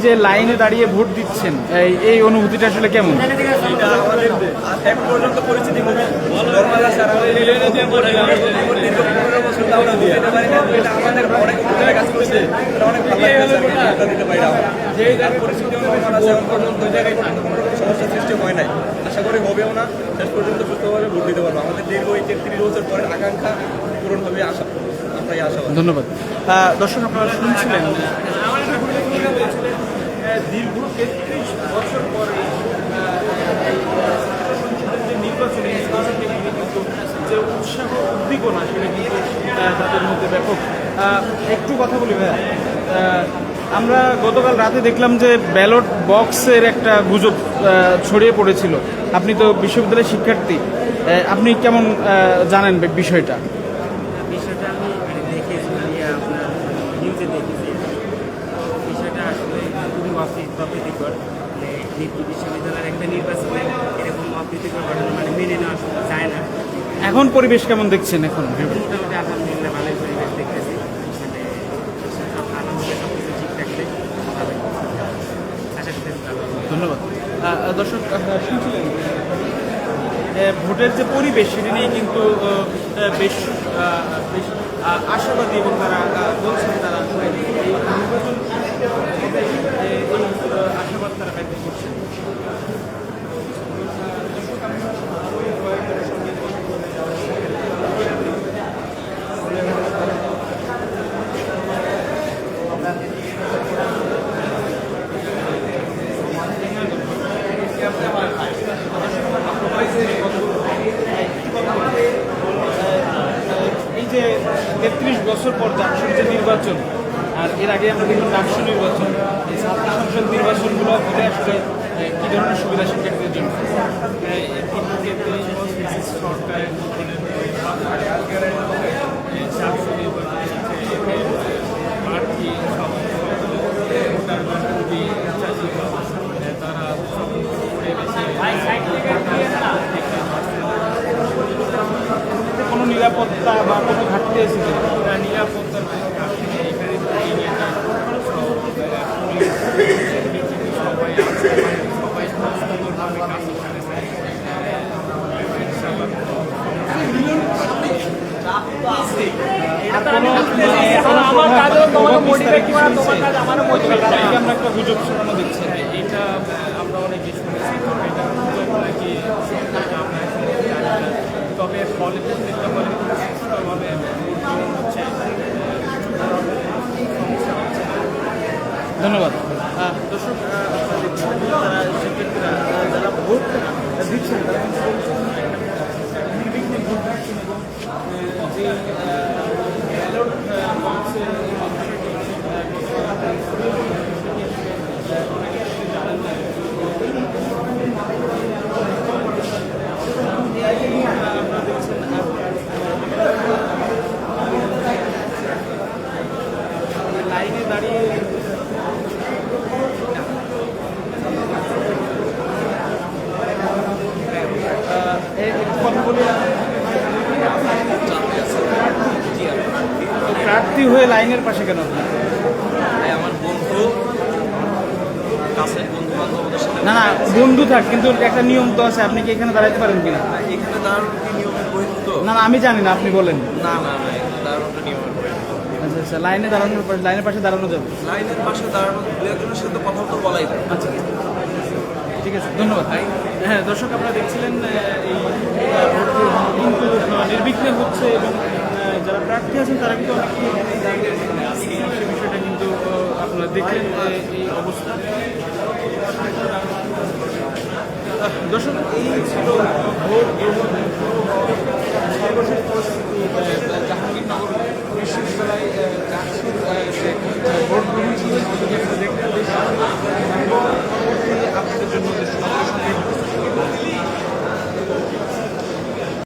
যে লাইনে দাঁড়িয়ে ভোট দিচ্ছেন, এই অনুভূতিটা আসলে কেমন? এখন পর্যন্ত পরিস্থিতি খুব নরমাল আছে। আর আমাদের অনেক উপজেলায় কাজ করছে, অনেক ভালো লাগছে দিতে পারি না। যে পরিস্থিতি নরমাল আছে, এখন পর্যন্ত কোনো সমস্যার সৃষ্টি হয় নাই, আশা করি হবেও না। শেষ পর্যন্ত সুস্থভাবে ভোট দিতে পারবো। আমাদের দীর্ঘ ৩৩ বছর পরের আকাঙ্ক্ষা পূরণ হবে আশা, আমরাই আশা। ধন্যবাদ। দর্শক, আপনারা শুনছিলেন দীর্ঘ ৩৩ বছর পরে যে নির্বাচনে যে উৎসাহ উদ্দীপনা সেটা কিন্তু তাদের মধ্যে ব্যাপক। একটু কথা বলি ভাইয়া, আমরা গতকাল রাতে দেখলাম যে ব্যালট বক্সের একটা গুজব ছড়িয়ে পড়েছিল। আপনি তো বিশ্ববিদ্যালয়ের শিক্ষার্থী, আপনি কেমন জানেন বিষয়টা? বিষয়টা আমি দেখেছি, আপনার নিউজে দেখেছি। বিষয়টা আসলে খুবই অপ্রীতিকর। বিশ্ববিদ্যালয়ের একটা নির্বাচনে এরকম অপ্রীতিকর ঘটনা মেনে নেওয়া যায় না। এখন পরিবেশ কেমন দেখছেন? এখন মোটামুটি আলহামদুলিল্লাহ ভালোই পরিবেশ দেখতেছি। আলহামদুলিল্লাহ সব কিছু ঠিক থাকলে ভালোই, আশা করতেছি ভালো। ধন্যবাদ। দর্শক, শুনছিলেন ভোটের যে পরিবেশ সেটা নিয়ে কিন্তু বেশ বেশ আশাবাদী, এবং তারা বলছেন তারা এই নির্বাচন এই আশাবাদ তারা ব্যক্ত করছেন। এই যে ৩৩ বছর পর জাতীয় যে নির্বাচন, আর এর আগে আমরা দেখলাম ডাকসু নির্বাচন, এই ছাত্র সংসদ নির্বাচনগুলো হলে আসলে কী ধরনের সুবিধা শিক্ষার্থীদের জন্য? সরকারের প্রার্থী তারা কোনো নিরাপত্তা বা কোনো ঘাটতি আছে? নিরাপত্তার কোনো ঘাটতি নেই এখানে। সবাই আছে, সবাই সুন্দরভাবে কাজ করতেছে। আমরা একটা গুজব শোনানো দিচ্ছি, এটা আমরা অনেকে শুনেছি, তবে এটা গুজব নাকি আমরা জানি না। তবে ফলে প্রত্যেকটা ফলে সুস্থভাবে হচ্ছে। ধন্যবাদ। দর্শক, যারা শিক্ষার্থীরা যারা ভোট দিচ্ছেন তারা কিন্তু নির্বিঘ্নে ভোট দিচ্ছেন, এবং যে ব্যালট বক্সে লাইনে দাঁড়িয়ে প্রার্থী হয়ে লাইনের পাশে কেন? আমার বন্ধু, কাছের বন্ধু বান্ধবদের সাথে। না না, বন্ধু থাক, কিন্তু একটা নিয়ম তো আছে, আপনি কি এখানে দাঁড়াতে পারেন কিনা? এখানে দাঁড়ানোর কি নিয়মের বহির্ভূত? না না, আমি জানি না, আপনি বলেন। না না না, এখানে দাঁড়ানোটা নিয়মের বহির্ভূত। আচ্ছা আচ্ছা, লাইনের পাশে দাঁড়ানো যাবে? লাইনের পাশে দাঁড়ানো, দু একজনের সাথে কথা তো বলাই যায়। আচ্ছা, ঠিক আছে, ধন্যবাদ। হ্যাঁ দর্শক, আপনারা দেখছিলেন এই ভোট কিন্তু নির্বিঘ্নে হচ্ছে, এবং যারা প্রার্থী আছেন তারা কিন্তু অনেকেই সে বিষয়টা কিন্তু আপনারা দেখলেন এই অবস্থা। দর্শক, এই ছিল